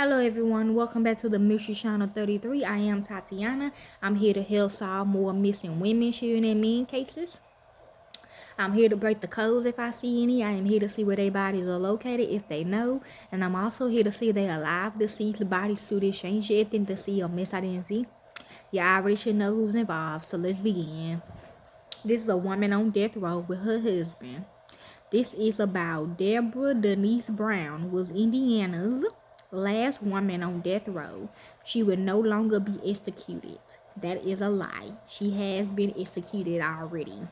Hello everyone, welcome back to the Mystery Channel 33. I am Tatiana. I'm here to help solve more missing women, shooting and men cases. I'm here to break the codes if I see any. I am here to see where their bodies are located if they know. And I'm also here to see if they're alive, deceased, bodies, suit, exchange, anything to see or miss I didn't see. You already should know who's involved, so let's begin. This is a woman on death row with her husband. This is about Debra Denise Brown, was Indiana's last woman on death row. She will no longer be executed. That is a lie. She has been executed already.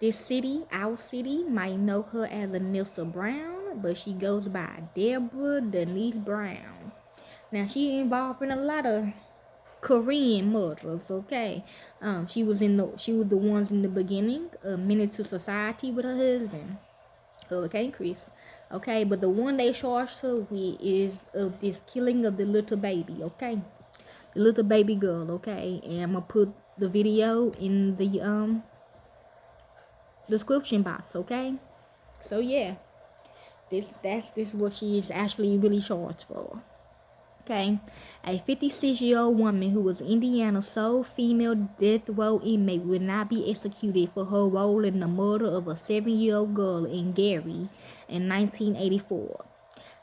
This city, our city, might know her as Anissa Brown, but she goes by Debra Denise Brown. Now she involved in a lot of Korean murders, okay. She was the ones in the beginning, a Menace to Society with her husband. Okay, Chris. Okay, but the one they charged her with is of this killing of the little baby, okay? The little baby girl, okay? And I'm gonna put the video in the description box, okay? So yeah. This is what she is actually really charged for. Okay, a 56-year-old woman who was Indiana's sole female death row inmate will not be executed for her role in the murder of a 7-year-old girl in Gary in 1984.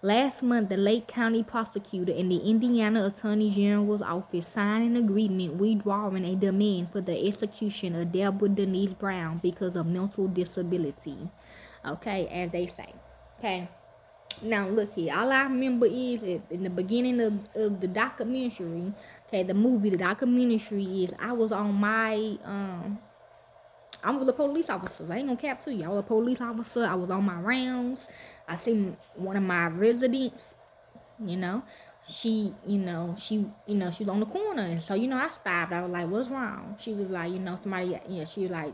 Last month, the Lake County prosecutor and the Indiana Attorney General's office signed an agreement withdrawing a demand for the execution of Debra Denise Brown because of mental disability. Okay, as they say. Okay. Now look here, all I remember is in the beginning of the documentary, okay, the documentary is I was on my I was a police officer. I ain't gonna cap to you. I was a police officer. I was on my rounds. I seen one of my residents, you know, she was on the corner, and so I stopped. I was like, "What's wrong?" She was like, somebody, she was like,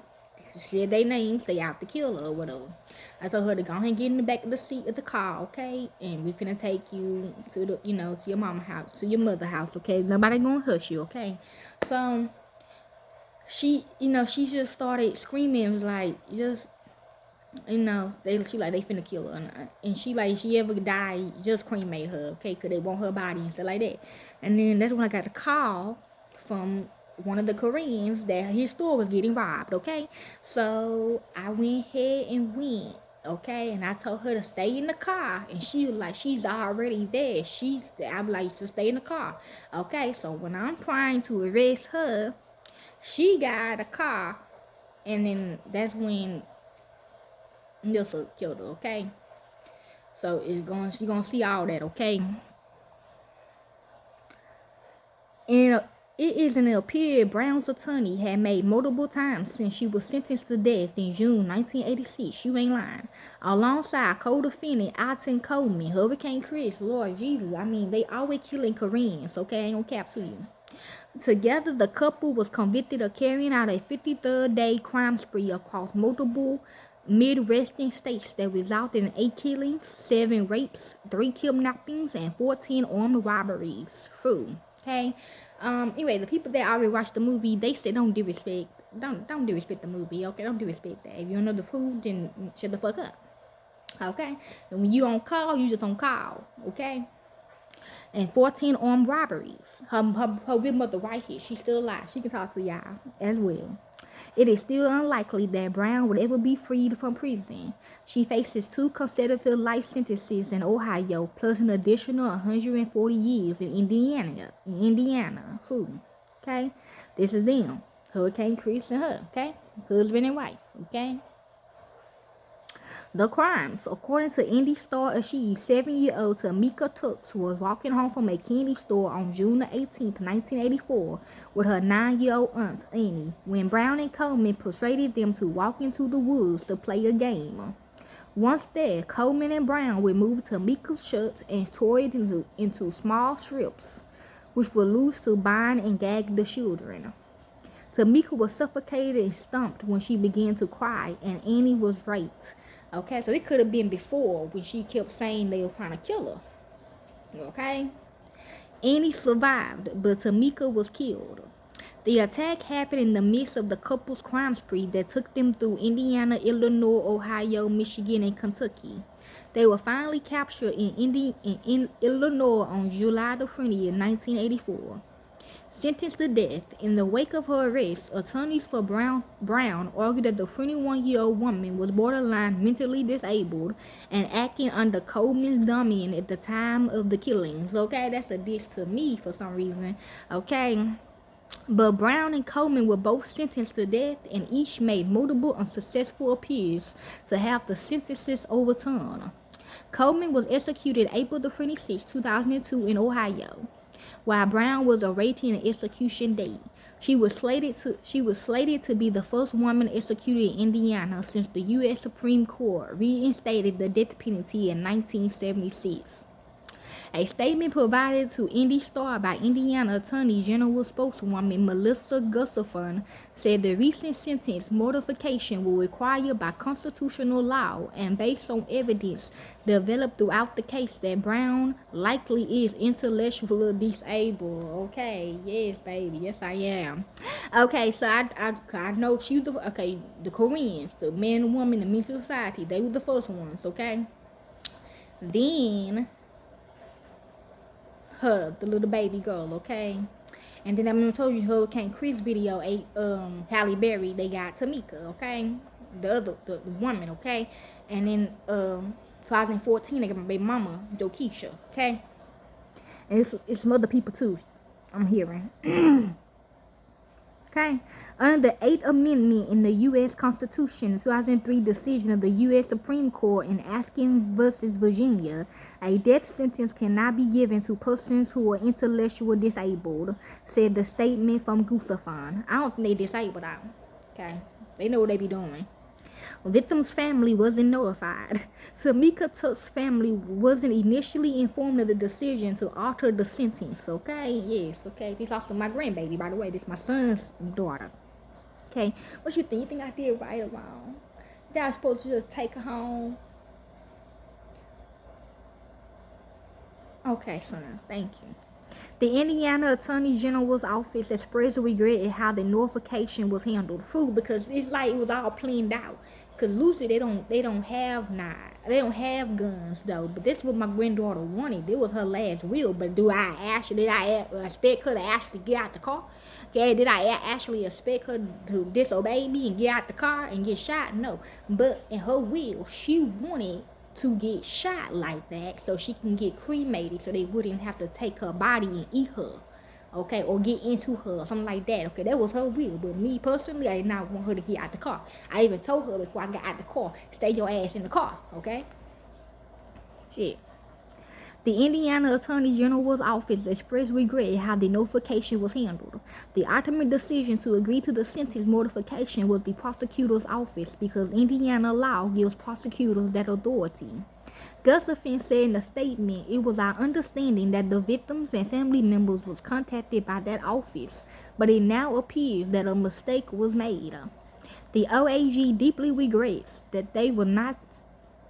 said their names, they out to kill her or whatever. I told her to go ahead and get in the back of the seat of the car, okay? And we finna take you to the, to your mama house, to your mother house, okay? Nobody gonna hush you, okay? So she, she just started screaming. It was like, just, they finna kill her, and she ever die, just cremate her, okay? Cause they want her body and stuff like that. And then that's when I got the call from one of the Koreans that his store was getting robbed, okay? So I went ahead and went, okay? And I told her to stay in the car, and she was like, she's already there. I'm like, just stay in the car, okay? So when I'm trying to arrest her, she got out of the car, and then that's when Nissa killed her, okay? So she gonna see all that, okay? And it is an appeal Brown's attorney had made multiple times since she was sentenced to death in June 1986. You ain't lying. Alongside co-defendant Alton Coleman, Hurricane Chris, Lord Jesus. I mean, they always killing Koreans, okay? I ain't gonna cap to you. Together, the couple was convicted of carrying out a 53rd day crime spree across multiple Midwestern states that resulted in 8 killings, 7 rapes, 3 kidnappings, and 14 armed robberies. True. Okay. Anyway, the people that already watched the movie, they said don't disrespect the movie. Okay, don't disrespect that. If you don't know the food, then shut the fuck up. Okay. And when you on call, you just on call. Okay. And 14 armed robberies. Her real mother right here. She's still alive. She can talk to y'all as well. It is still unlikely that Brown would ever be freed from prison. She faces 2 consecutive life sentences in Ohio, plus an additional 140 years in Indiana. Who? Okay? This is them. Hurricane Chris and her. Okay? Husband and wife. Okay? The crimes, according to Indy Star Achieve, 7-year-old Tamika Tooks was walking home from a candy store on June 18, 1984, with her 9-year-old aunt, Annie, when Brown and Coleman persuaded them to walk into the woods to play a game. Once there, Coleman and Brown removed Tamika's shirts and tore it into small strips, which were used to bind and gag the children. Tamika was suffocated and stumped when she began to cry, and Annie was raped. Okay, so it could have been before when she kept saying they were trying to kill her. Okay? Annie survived, but Tamika was killed. The attack happened in the midst of the couple's crime spree that took them through Indiana, Illinois, Ohio, Michigan, and Kentucky. They were finally captured in Illinois on July the 20th, 1984. Sentenced to death. In the wake of her arrest, attorneys for Brown argued that the 21-year-old woman was borderline mentally disabled and acting under Coleman's dominion at the time of the killings. Okay, that's a diss to me for some reason. Okay. But Brown and Coleman were both sentenced to death, and each made multiple unsuccessful appeals to have the sentences overturned. Coleman was executed April 26, 2002 in Ohio, while Brown was awaiting an execution date. She was slated to be the first woman executed in Indiana since the U.S. Supreme Court reinstated the death penalty in 1976. A statement provided to Indy Star by Indiana Attorney General spokeswoman Melissa Gustafson said the recent sentence modification was required by constitutional law and based on evidence developed throughout the case that Brown likely is intellectually disabled. Okay, yes, baby, yes, I am. Okay, so I know she's the Koreans, the man and woman, the mental society, they were the first ones, okay? Then her, the little baby girl, okay? And then I told you Hurricane Chris video, Halle Berry, they got Tamika, okay? The woman, okay? And then 2014 they got my baby mama, Jokisha, okay? And it's some other people too, I'm hearing. Okay, under the 8th Amendment in the U.S. Constitution, the 2003 decision of the U.S. Supreme Court in Askin versus Virginia, a death sentence cannot be given to persons who are intellectually disabled, said the statement from Gustafson. I don't think they disabled out. Okay, they know what they be doing. Victim's family wasn't notified. Tamika Tuck's family wasn't initially informed of the decision to alter the sentence. Okay, yes, okay. This also my grandbaby, by the way. This is my son's daughter. Okay, what you think? You think I did right or wrong? That I was supposed to just take her home? Okay, son, thank you. The Indiana Attorney General's office expressed regret at how the notification was handled. True, because it's like it was all planned out. Cause Lucy, they don't have guns though. But this was my granddaughter wanted. It was her last will. But did I expect her to actually get out the car? Okay, did I actually expect her to disobey me and get out the car and get shot? No. But in her will, she wanted to get shot like that so she can get cremated so they wouldn't have to take her body and eat her, okay, or get into her or something like that. Okay, that was her will. But me personally, I did not want her to get out the car. I even told her before I got out the car, stay your ass in the car, okay? Shit. The Indiana Attorney General's office expressed regret at how the notification was handled. The ultimate decision to agree to the sentence modification was the prosecutor's office because Indiana law gives prosecutors that authority. Gustafson said in a statement, it was our understanding that the victims and family members was contacted by that office, but it now appears that a mistake was made. The OAG deeply regrets that they were not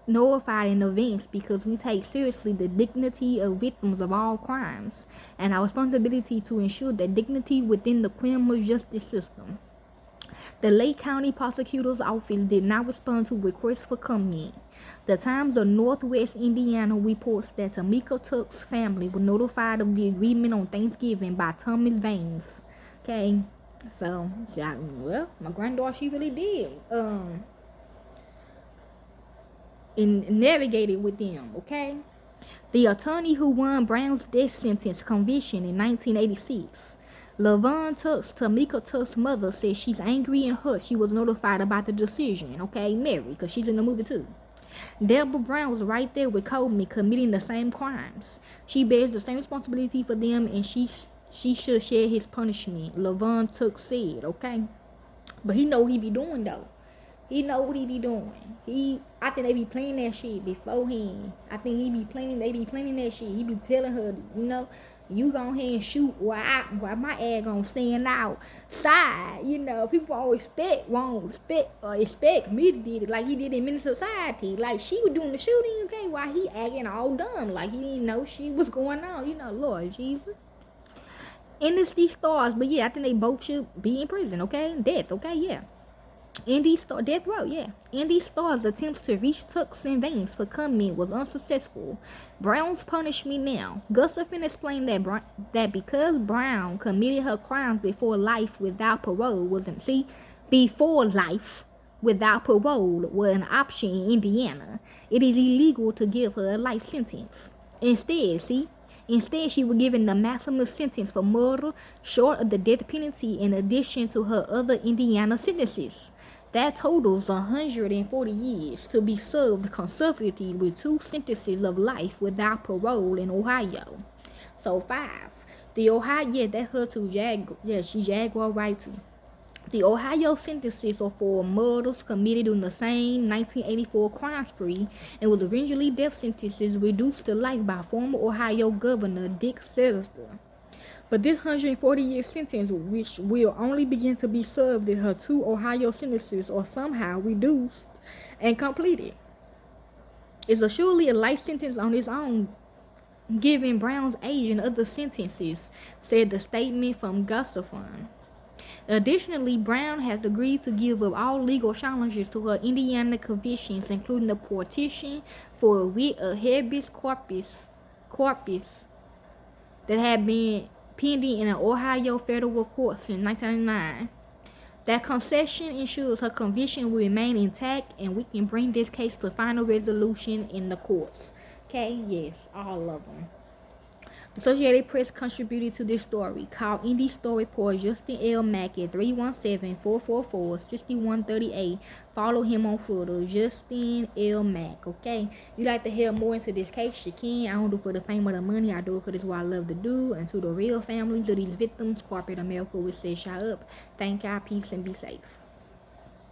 notified in advance because we take seriously the dignity of victims of all crimes and our responsibility to ensure that dignity within the criminal justice system. The Lake County Prosecutor's Office did not respond to requests for comment. The Times of Northwest Indiana reports that Tamika Tuck's family was notified of the agreement on Thanksgiving by Thomas Vanes. Okay, so well, my granddaughter, she really did and navigated with them, okay? The attorney who won Brown's death sentence conviction in 1986, LaVon Tuck's, Tamika Tuck's mother, says she's angry and hurt she was notified about the decision, okay? Mary, because she's in the movie too. Debra Brown was right there with Coleman committing the same crimes. She bears the same responsibility for them and she should share his punishment, LaVon Tuck said, okay? But he know what he be doing though. He know what he be doing. I think they be playing that shit beforehand. I think they be planning that shit. He be telling her, you go ahead and shoot while my ass gonna stand outside. People always expect me to do it like he did in Mental Society. Like she was doing the shooting, okay, while he acting all dumb. Like he didn't know shit was going on. Lord Jesus. And it's these stars, but yeah, I think they both should be in prison, okay? Death, okay, yeah. Death row, yeah. Andy Starr's attempts to reach Tuck's and Veins for comment was unsuccessful. Brown's punish me now. Gustafson explained that because Brown committed her crimes before life without parole before life without parole was an option in Indiana, it is illegal to give her a life sentence. Instead, she was given the maximum sentence for murder short of the death penalty in addition to her other Indiana sentences. That totals 140 years to be served consecutively with 2 sentences of life without parole in Ohio. So 5. The Ohio, yeah, that her too, she Jaguar right too. The Ohio sentences are for murders committed during the same 1984 crime spree and was originally death sentences reduced to life by former Ohio Governor Dick Sester. But this 140-year sentence, which will only begin to be served if her 2 Ohio sentences are somehow reduced and completed, is surely a life sentence on its own, given Brown's age and other sentences, said the statement from Gustafson. Additionally, Brown has agreed to give up all legal challenges to her Indiana convictions, including the petition for a writ of habeas corpus that had been pending in an Ohio federal court since 1999. That concession ensures her conviction will remain intact and we can bring this case to final resolution in the courts. Okay, yes, all of them. The Associated Press contributed to this story. Call Indie Story Report Justin L. Mack at 317-444-6138. Follow him on Twitter, Justin L. Mack, okay? If you like to hear more into this case, you can. I don't do it for the fame or the money. I do it because it's what I love to do. And to the real families of these victims, corporate America will say, shut up. Thank y'all, peace, and be safe.